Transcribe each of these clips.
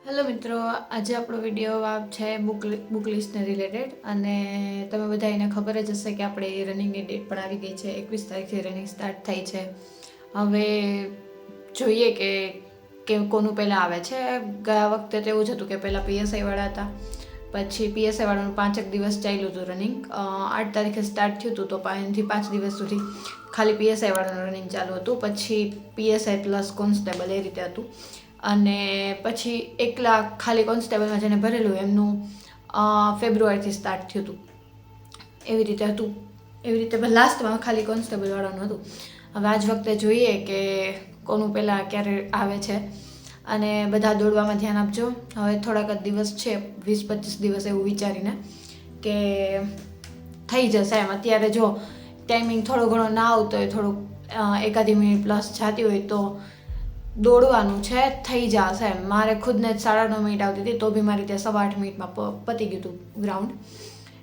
Hello મિત્રો, આજે આપણો વિડીયો છે બુક લિસ્ટને રિલેટેડ. અને તમે બધા એને ખબર જ હશે કે આપણે રનિંગની ડેટ પણ આવી ગઈ છે. 21 તારીખથી રનિંગ સ્ટાર્ટ થઈ છે. હવે જોઈએ કે કોનું પહેલાં આવે છે. ગયા વખતે તો એવું જ હતું કે પહેલાં PSI વાળા હતા, પછી PSI વાળાનું 5 દિવસ ચાલ્યું હતું રનિંગ. 8 તારીખે સ્ટાર્ટ થયું હતું, તો 5 દિવસ સુધી ખાલી PSI વાળાનું રનિંગ ચાલુ હતું. પછી PSI પ્લસ કોન્સ્ટેબલ એ રીતે હતું. અને પછી એકલા ખાલી કોન્સ્ટેબલમાં જેને ભરેલું એમનું ફેબ્રુઆરીથી સ્ટાર્ટ થયું હતું. એવી રીતે હતું. એવી રીતે લાસ્ટમાં ખાલી કોન્સ્ટેબલવાળાનું હતું. હવે આજ વખતે જોઈએ કે કોનું પહેલાં ક્યારે આવે છે. અને બધા દોડવામાં ધ્યાન આપજો. હવે થોડાક જ દિવસ છે, 20-25 દિવસ એવું વિચારીને કે થઈ જશે એમ. અત્યારે જો ટાઈમિંગ થોડો ઘણો ના આવતો હોય, થોડુંક એકાદી મિનિટ પ્લસ જતી હોય તો દોડવાનું છે, થઈ જશે એમ. મારે ખુદને જ 9.5 મિનિટ આવતી હતી, તો બી મારી ત્યાં 8.25 મિનિટમાં પતી ગયું હતું ગ્રાઉન્ડ.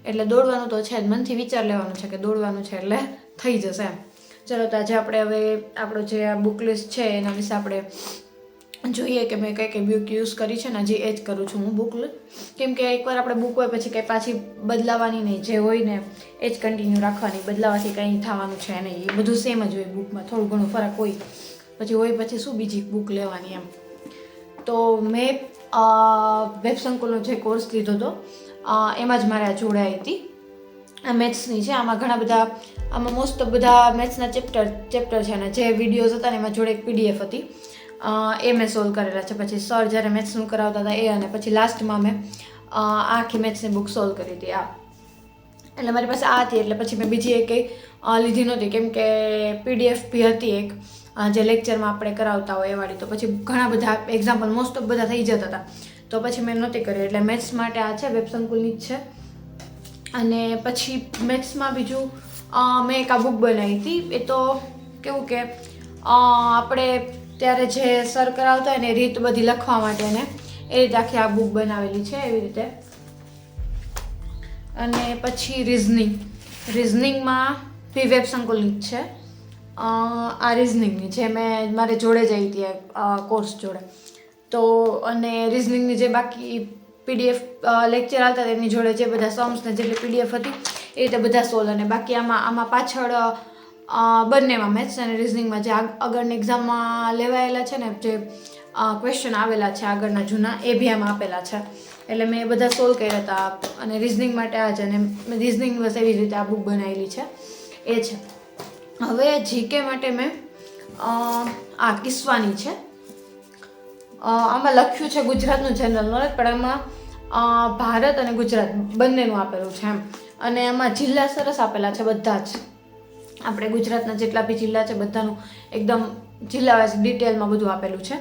એટલે દોડવાનું તો છે જ, મનથી વિચાર લેવાનું છે કે દોડવાનું છે એટલે થઈ જશે એમ. ચલો, તો આજે આપણે હવે આપણો જે આ બુક લિસ્ટ છે એના વિશે આપણે જોઈએ કે મેં કઈ બુક યુઝ કરી છે ને. હજી એ જ કરું છું હું બુક, કેમ કે એકવાર આપણે બુક હોય પછી કંઈ પાછી બદલાવાની નહીં. જે હોય ને એ જ કન્ટિન્યુ રાખવાની. બદલાવાથી કંઈ થવાનું છે નહીં. એ બધું સેમ જ હોય. બુકમાં થોડું ઘણું ફરક હોય પછી શું બીજી બુક લેવાની એમ. તો મેં વેબ સંકુલનો જે કોર્સ લીધો હતો એમાં જ મારે જોડાઈ હતી. આ મેથ્સની છે. આમાં ઘણા બધા, આમાં મોસ્ટ ઓફ બધા મેથ્સના ચેપ્ટર છે. અને જે વિડીયોઝ હતા ને એમાં જોડે એક PDF હતી, એ મેં સોલ્વ કરેલા છે. પછી સર જ્યારે મેથ્સનું કરાવતા હતા એ, અને પછી લાસ્ટમાં મેં આખી મેથ્સની બુક સોલ્વ કરી હતી. એટલે મારી પાસે આ હતી. એટલે પછી મેં બીજી એક લીધી નહોતી, કેમ કે PDF બી હતી એક, જે લેક્ચરમાં આપણે કરાવતા હોય એ વાળી. તો પછી ઘણા બધા એક્ઝામ્પલ મોસ્ટ ઓફ બધા થઈ જતા હતા, તો પછી મેં નહોતી કરી. એટલે મેથ્સ માટે આ છે, વેબ સંકુલની જ છે. અને પછી મેથ્સમાં બીજું મેં એક આ બુક બનાવી હતી. એ તો કેવું કે આપણે ત્યારે જે સર કરાવતા હોય ને એ રીત બધી લખવા માટે ને એ રીતે આખી આ બુક બનાવેલી છે એવી રીતે. અને પછી રિઝનિંગમાં બી વેબ સંકુલની જ છે. આ રિઝનિંગની જે મેં મારે જોડે જઈ હતી કોર્સ જોડે. તો અને રિઝનિંગની જે બાકી PDF લેક્ચર આવતા હતા એની જોડે જે બધા સમ્સને જેટલી PDF હતી એ રીતે બધા સોલ્વ. અને બાકી આમાં પાછળ બંનેમાં મેથ્સ અને રિઝનિંગમાં જે આગળની એક્ઝામમાં લેવાયેલા છે ને, જે ક્વેશ્ચન આવેલા છે આગળના જૂના, એ બી આમાં આપેલા છે. એટલે મેં એ બધા સોલ્વ કર્યા હતા. અને રિઝનિંગ માટે આ છે. અને રિઝનિંગ બસ એવી રીતે આ બુક બનાવેલી છે એ છે. હવે GK માટે મેં આ કિસ્વાની છે. આમાં લખ્યું છે ગુજરાતનું જનરલ નોલેજ, પણ આમાં ભારત અને ગુજરાત બંનેનું આપેલું છે એમ. અને આમાં જિલ્લા સરસ આપેલા છે બધા જ. આપણે ગુજરાતના જેટલા બી જિલ્લા છે બધાનું એકદમ જિલ્લા વાઇઝ ડિટેલમાં બધું આપેલું છે.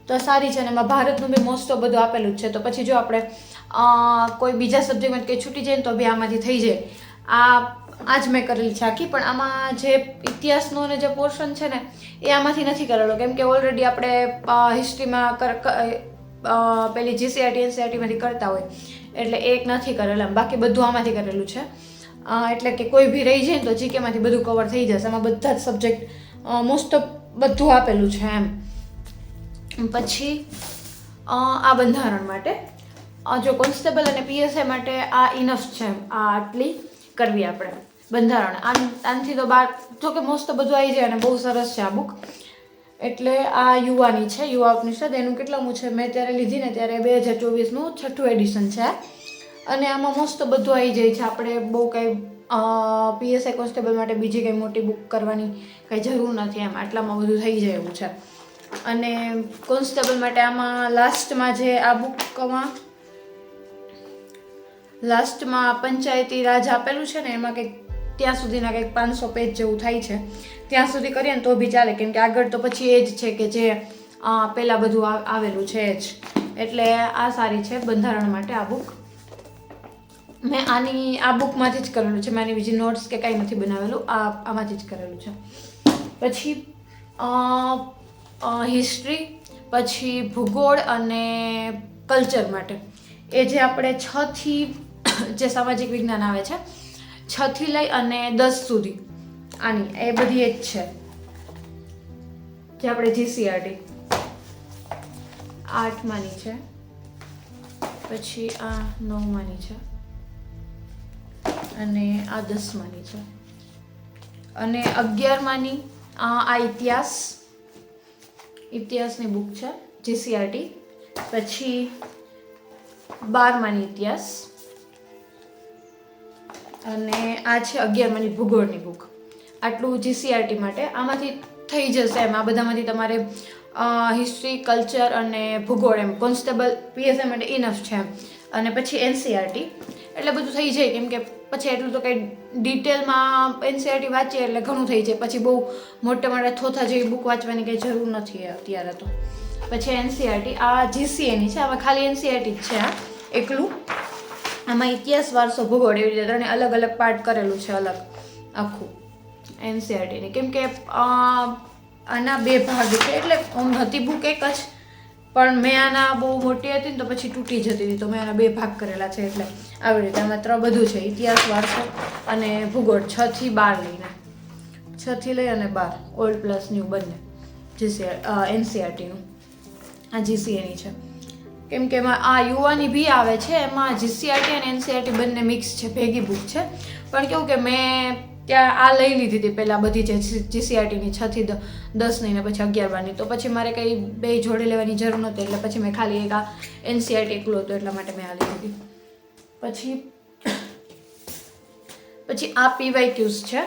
તો સારી છે. અને એમાં ભારતનું બી મોસ્ટ ઓફ બધું આપેલું જ છે. તો પછી જો આપણે કોઈ બીજા સબ્જેક્ટમાં કંઈ છૂટી જાય ને તો બી આમાંથી થઈ જાય. આ જ મેં કરેલી છે આખી. પણ આમાં જે ઇતિહાસનો ને જે પોર્શન છે ને એ આમાંથી નથી કરેલો, કેમ કે ઓલરેડી આપણે હિસ્ટ્રીમાં પેલી GCRT NCRTમાંથી કરતા હોય, એટલે એક નથી કરેલા. બાકી બધું આમાંથી કરેલું છે. એટલે કે કોઈ બી રહી જાય ને તો GKમાંથી બધું કવર થઈ જશે. એમાં બધા જ સબ્જેક્ટ મોસ્ટ ઓફ બધું આપેલું છે એમ. પછી આ બંધારણ માટે, જો કોન્સ્ટેબલ અને PSI માટે આ ઇનફ છે. આ આટલી કરવી આપણે બંધારણ. આનાથી તો બાર જો કે મોસ્ટ ઓફ બધું આવી જાય. અને બહુ સરસ છે આ બુક. એટલે આ યુવાની છે, યુવા ઉપનિષદ. એનું કેટલામું છે, મેં ત્યારે લીધી ને ત્યારે 2024નું 6ઠું એડિશન છે. અને આમાં મસ્ત બધું આવી જાય છે. આપણે બહુ કંઈ PSI કોન્સ્ટેબલ માટે બીજી કંઈ મોટી બુક કરવાની કંઈ જરૂર નથી એમ. આટલામાં બધું થઈ જાય એવું છે. અને કોન્સ્ટેબલ માટે આમાં લાસ્ટમાં પંચાયતી રાજ આપેલું છે ને, એમાં કંઈક ત્યાં સુધીના કંઈક 500 પેજ જેવું થાય છે. ત્યાં સુધી કરીએ ને તો બી ચાલે, કેમ કે આગળ તો પછી એ જ છે કે જે પહેલાં બધું આવેલું છે એ જ. એટલે આ સારી છે બંધારણ માટે આ બુક. મેં આ બુકમાંથી જ કરેલું છે. મેં આની બીજી નોટ્સ કે કાંઈ નથી બનાવેલું. આમાંથી જ કરેલું છે. પછી હિસ્ટ્રી, પછી ભૂગોળ અને કલ્ચર માટે એ જે આપણે 6 થી જે સામાજિક વિજ્ઞાન આવે છે 6 થી લઈ અને 10 સુધી, આની એ બધી એ જ છે જે આપણે GCRT 8માની છે. પછી આ 9માની છે અને આ 10માની છે અને 11માની આ ઇતિહાસની બુક છે જીસીઆરટી. પછી 12માની ઇતિહાસ અને આ છે 11માની ભૂગોળની બુક. આટલું જીસીઆરટી માટે. આમાંથી થઈ જશે એમ, આ બધામાંથી તમારે હિસ્ટ્રી, કલ્ચર અને ભૂગોળ એમ કોન્સ્ટેબલ પીએસઆઈ માટે ઇનફ છે એમ. અને પછી એનસીઆરટી એટલે બધું થઈ જાય, કેમ કે પછી એટલું તો કંઈ ડિટેલમાં એનસીઆરટી વાંચીએ એટલે ઘણું થઈ જાય. પછી બહુ મોટા થોથા જેવી બુક વાંચવાની કંઈ જરૂર નથી અત્યારે તો. પછી એનસીઆરટી આ જીસીએની છે, આમાં ખાલી એનસીઆરટી જ છે આ એકલું. આમાં ઇતિહાસ, વારસો, ભૂગોળ એવી રીતે ત્રણે અલગ અલગ પાર્ટ કરેલું છે અલગ આખું એનસીઆરટીની. કેમ કે આના 2 ભાગ છે એટલે હતી બુક એક જ, પણ મેં આના બહુ મોટી હતી ને તો પછી તૂટી જતી હતી, તો મેં આના 2 ભાગ કરેલા છે. એટલે આવી રીતે આમાં 3 બધું છે, ઇતિહાસ, વારસો અને ભૂગોળ. 6 થી 12 લઈને, 6 થી લઈ અને 12 ઓલ્ડ પ્લસ ન્યૂ બંને એનસીઆરટીનું. આ જીસીએની છે, કેમ કે એમાં આ યુવાની બી આવે છે, એમાં જીસીઆરટી અને એનસીઆરટી બંને મિક્સ છે, ભેગી બુક છે. પણ કેવું કે મેં ત્યાં આ લઈ લીધી હતી પહેલાં બધી છે જીસીઆરટીની 6 થી 10ની ને પછી 11-12ની. તો પછી મારે કંઈ 2 જોડે લેવાની જરૂર નહોતી, એટલે પછી મેં ખાલી એક આ એનસીઆરટી એકલું હતું એટલા માટે મેં આ લઈ લીધી. પછી આ પીવાયક્યુઝ છે.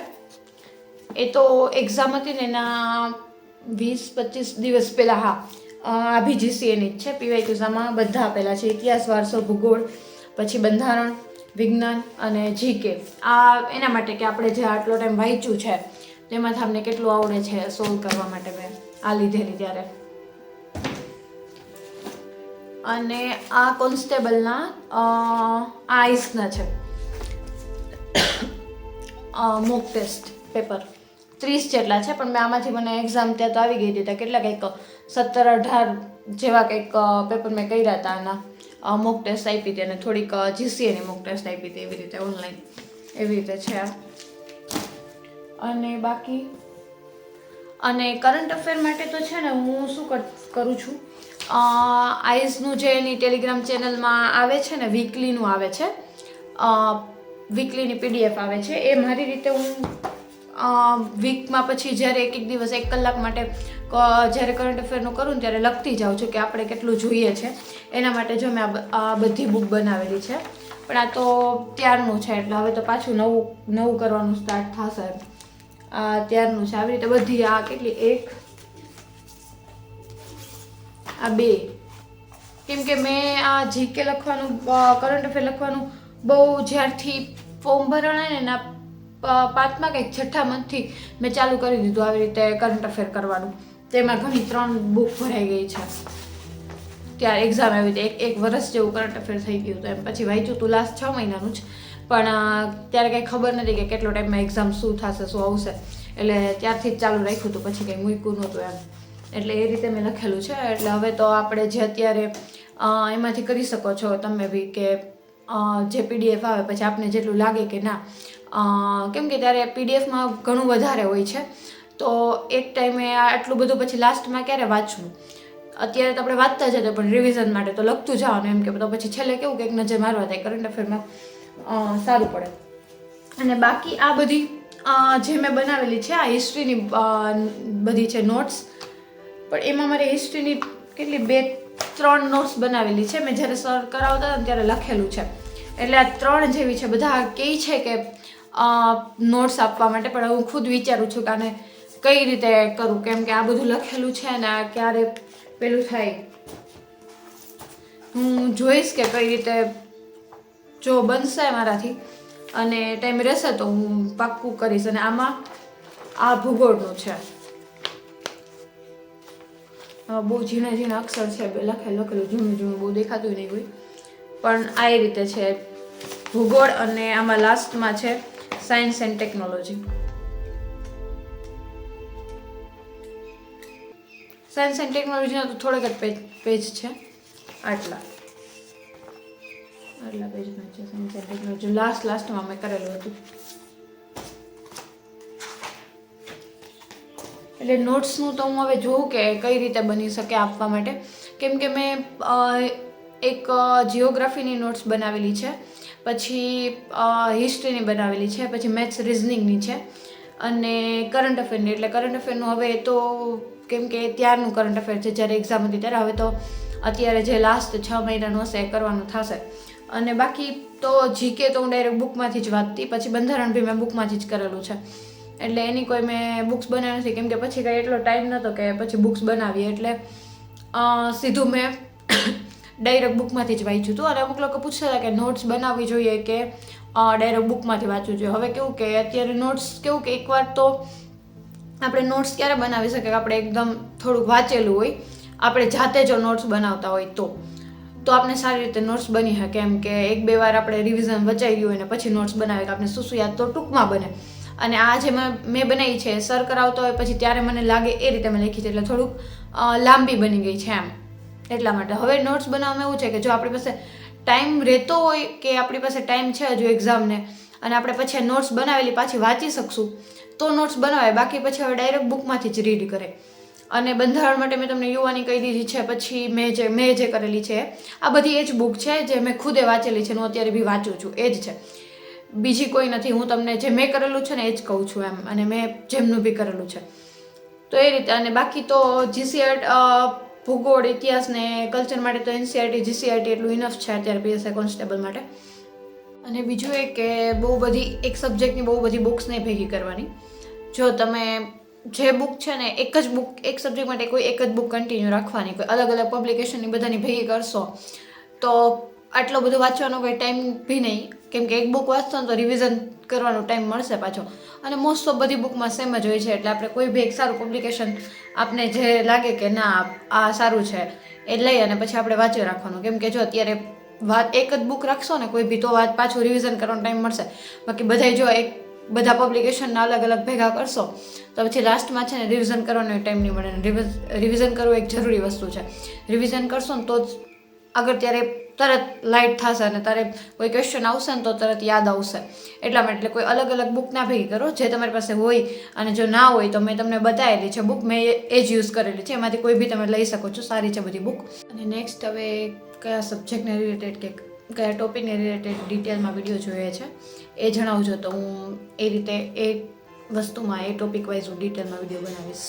એ તો એક્ઝામ હતી ને એના 20-25 દિવસ પહેલાં. હા, આ બી જીસીએની જ છે. પીવાયક્યુઝ આમાં બધા આપેલા છે, ઇતિહાસ, વારસો, ભૂગોળ, પછી બંધારણ, વિજ્ઞાન અને જીકે. આ એના માટે કે આપણે જે આટલો ટાઈમ વાંચ્યું છે તેમાંથી આપણને કેટલું આવડે છે સોલ્વ કરવા માટે મેં આ લીધેલી ત્યારે. અને આ કોન્સ્ટેબલના આઈસના છે મોક ટેસ્ટ પેપર 30 જેટલા છે, પણ મેં આમાંથી મને એક્ઝામ ત્યાં તો આવી ગઈ હતી. કેટલા કંઈક 17-18 જેવા કંઈક પેપર મેં કર્યા હતા આના. મોક ટેસ્ટ આપી હતી અને થોડીક જીસીએની મોક ટેસ્ટ આપી હતી એવી રીતે ઓનલાઈન. એવી રીતે છે આ. અને બાકી અને કરંટ અફેર માટે તો છે ને હું શું કરું છું, આઈઝનું જે એની ટેલિગ્રામ ચેનલમાં આવે છે ને વીકલીનું આવે છે, વીકલીની પીડીએફ આવે છે. એ મારી રીતે હું વીકમાં પછી જ્યારે એક દિવસ 1 કલાક માટે જ્યારે કરંટ અફેરનું કરું ને ત્યારે લખતી જાઉં છું કે આપણે કેટલું જોઈએ છે. એના માટે જો મેં આ બધી બુક બનાવેલી છે, પણ આ તો ત્યારનું છે એટલે હવે તો પાછું નવું કરવાનું સ્ટાર્ટ થશે. આ ત્યારનું છે. આવી રીતે બધી આ કેટલી 1 આ 2, કેમ કે મેં આ જીકે લખવાનું, કરંટ અફેર લખવાનું બહુ જ્યારથી ફોર્મ ભરાણા ને એના 5મા કંઈક 6ઠ્ઠા મંથથી મેં ચાલુ કરી દીધું આવી રીતે કરંટ અફેર કરવાનું. તેમાં ઘણી 3 બુક ભરાઈ ગઈ છે. ત્યારે એક્ઝામ આવી હતી, એક વર્ષ જેવું કરંટ અફેર થઈ ગયું હતું. એમ પછી વાંચ્યું હતું લાસ્ટ 6 મહિનાનું જ, પણ ત્યારે કંઈ ખબર નથી કે કેટલો ટાઈમમાં એક્ઝામ શું થશે, શું આવશે, એટલે ત્યારથી જ ચાલુ રાખ્યું હતું, પછી કંઈ મૂક્યું નહોતું એમ. એટલે એ રીતે મેં લખેલું છે. એટલે હવે તો આપણે જે અત્યારે એમાંથી કરી શકો છો તમે બી, કે જે પીડીએફ આવે પછી આપને જેટલું લાગે કે ના, કેમ કે ત્યારે પીડીએફમાં ઘણું વધારે હોય છે, તો એક ટાઈમે આટલું બધું પછી લાસ્ટમાં ક્યારે વાંચવું. અત્યારે તો આપણે વાંચતા જતા, પણ રિવિઝન માટે તો લખતું જવાનું એમ, કે તો પછી છેલ્લે કેવું કે એક નજર મારવા થાય કરંટ અફેરમાં સારું પડે. અને બાકી આ બધી જે મેં બનાવેલી છે આ હિસ્ટ્રીની બધી છે નોટ્સ, પણ એમાં મારે હિસ્ટ્રીની કેટલી 2-3 નોટ્સ બનાવેલી છે. મેં જ્યારે સર કરાવતા હતા ત્યારે લખેલું છે, એટલે આ 3 જેવી છે. બધા કહે છે કે નોટ્સ આપવા માટે, પણ હું ખુદ વિચારું છું કે આને કઈ રીતે કરું, કેમ કે આ બધું લખેલું છે ને આ ક્યારે પેલું થાય. હું જોઈશ કે કઈ રીતે જો બનશે મારાથી અને ટાઈમ રહેશે તો હું પાક્કું કરીશ. અને આમાં આ ભૂગોળનું છે, બહુ ઝીણા અક્ષર છે, લખેલું જૂનું બહુ દેખાતું નહીં કોઈ, પણ આ એ રીતે છે ભૂગોળ. અને આમાં લાસ્ટમાં છે science and technology. Science and ટેકનોલોજીના તો થોડાક જ પેજ છે, આટલા પેજમાં છે સાયન્સ એન્ડ ટેકનોલોજી. લાસ્ટમાં મેં કરેલું હતું. એટલે નોટ્સનું તો હું હવે જોઉં કે કઈ રીતે બની શકે આપવા માટે, કેમ કે મેં એક જિયોગ્રાફીની નોટ્સ બનાવેલી છે, પછી હિસ્ટ્રીની બનાવેલી છે, પછી મેથ્સ રિઝનિંગની છે અને કરંટ અફેરની. એટલે કરંટ અફેરનું હવે તો કેમ કે ત્યારનું કરંટ અફેર છે જ્યારે એક્ઝામ હતી ત્યારે, હવે તો અત્યારે જે લાસ્ટ 6 મહિનાનું હશે એ કરવાનું થશે. અને બાકી તો જીકે તો હું ડાયરેક્ટ બુકમાંથી જ વાંચતી, પછી બંધારણ બી મેં બુકમાંથી જ કરેલું છે. એટલે એની કોઈ મેં બુક્સ બનાવી નથી, કેમ કે પછી કંઈ એટલો ટાઈમ નહોતો કે પછી બુક્સ બનાવીએ. એટલે સીધું મેં ડાયરેક્ટ બુકમાંથી જ વાંચ્યું હતું. અને અમુક લોકો પૂછતા હતા કે નોટ્સ બનાવવી જોઈએ કે ડાયરેક્ટ બુકમાંથી વાંચવું જોઈએ. હવે કેવું કે અત્યારે નોટ્સ કેવું કે એકવાર તો આપણે નોટ્સ ક્યારે બનાવી શકીએ કે આપણે એકદમ થોડુંક વાંચેલું હોય, આપણે જાતે જો નોટ્સ બનાવતા હોય તો આપણે સારી રીતે નોટ્સ બની શકે. એમ કે 1-2 વાર આપણે રિવિઝન વચાવી ગયું હોય ને પછી નોટ્સ બનાવે કે આપણે શું યાદ તો ટૂંકમાં બને. અને આ જે મેં બનાવી છે સર કરાવતો હોય પછી ત્યારે મને લાગે એ રીતે મેં લખી છે, એટલે થોડુંક લાંબી બની ગઈ છે એમ. એટલા માટે હવે નોટ્સ બનાવવામાં એવું છે કે જો આપણી પાસે ટાઈમ રહેતો હોય કે આપણી પાસે ટાઈમ છે હજુ એક્ઝામને અને આપણે પછી નોટ્સ બનાવેલી પાછી વાંચી શકશું તો નોટ્સ બનાવાય. બાકી પછી હવે ડાયરેક્ટ બુકમાંથી જ રીડ કરે. અને બંધારણ માટે મેં તમને યુવાની કહી દીધી છે, પછી મેં જે કરેલી છે આ બધી એ જ બુક છે જે મેં ખુદે વાંચેલી છે, હું અત્યારે બી વાંચું છું, એ જ છે, બીજી કોઈ નથી. હું તમને જે મેં કરેલું છે ને એ જ કહું છું એમ, અને મેં જેમનું બી કરેલું છે તો એ રીતે. અને બાકી તો જીસીઆર ભૂગોળ, ઇતિહાસ ને કલ્ચર માટે તો એનસીઆરટી જીસીઆરટી એટલું ઇનફ છે અત્યારે પીએસઆઈ કોન્સ્ટેબલ માટે. અને બીજું એ કે બહુ બધી એક સબ્જેક્ટની બહુ બધી બુક્સ નહીં ભેગી કરવાની. જો તમે જે બુક છે ને એક જ બુક એક સબ્જેક્ટ માટે કોઈ એક જ બુક કન્ટિન્યુ રાખવાની, કોઈ અલગ અલગ પબ્લિકેશનની બધાની ભેગી કરશો તો આટલો બધો વાંચવાનો કોઈ ટાઈમ બી નહીં. કેમ કે એક બુક વાંચશો ને તો રિવિઝન કરવાનો ટાઈમ મળશે પાછો. અને મોસ્ટ ઓફ બધી બુકમાં સેમ જ હોય છે, એટલે આપણે કોઈ બી એક સારું પબ્લિકેશન આપને જે લાગે કે ના આ સારું છે એ લઈ અને પછી આપણે વાંચી રાખવાનું. કેમ કે જો અત્યારે એક જ બુક રાખશો ને કોઈ બી તો પાછું રિવિઝન કરવાનો ટાઈમ મળશે. બાકી બધા પબ્લિકેશનના અલગ અલગ ભેગા કરશો તો પછી લાસ્ટમાં છે ને રિવિઝન કરવાનો ટાઈમ નહીં મળે. રિવિઝન કરવું એક જરૂરી વસ્તુ છે. રિવિઝન કરશો ને તો જ આગળ ત્યારે તરત લાઇટ થશે અને તારે કોઈ ક્વેશ્ચન આવશે ને તો તરત યાદ આવશે. એટલા માટે એટલે કોઈ અલગ અલગ બુક ના ભેગી કરો, જે તમારી પાસે હોય. અને જો ના હોય તો મેં તમને બતાવેલી છે બુક, મેં એ જ યુઝ કરેલી છે, એમાંથી કોઈ બી તમે લઈ શકો છો, સારી છે બધી બુક. અને નેક્સ્ટ હવે કયા સબ્જેક્ટને રિલેટેડ કે કયા ટોપિકને રિલેટેડ ડિટેલમાં વિડીયો જોઈએ છે એ જણાવજો, તો હું એ રીતે એ વસ્તુમાં એ ટોપિક વાઇઝ હું ડિટેલમાં વિડીયો બનાવીશ.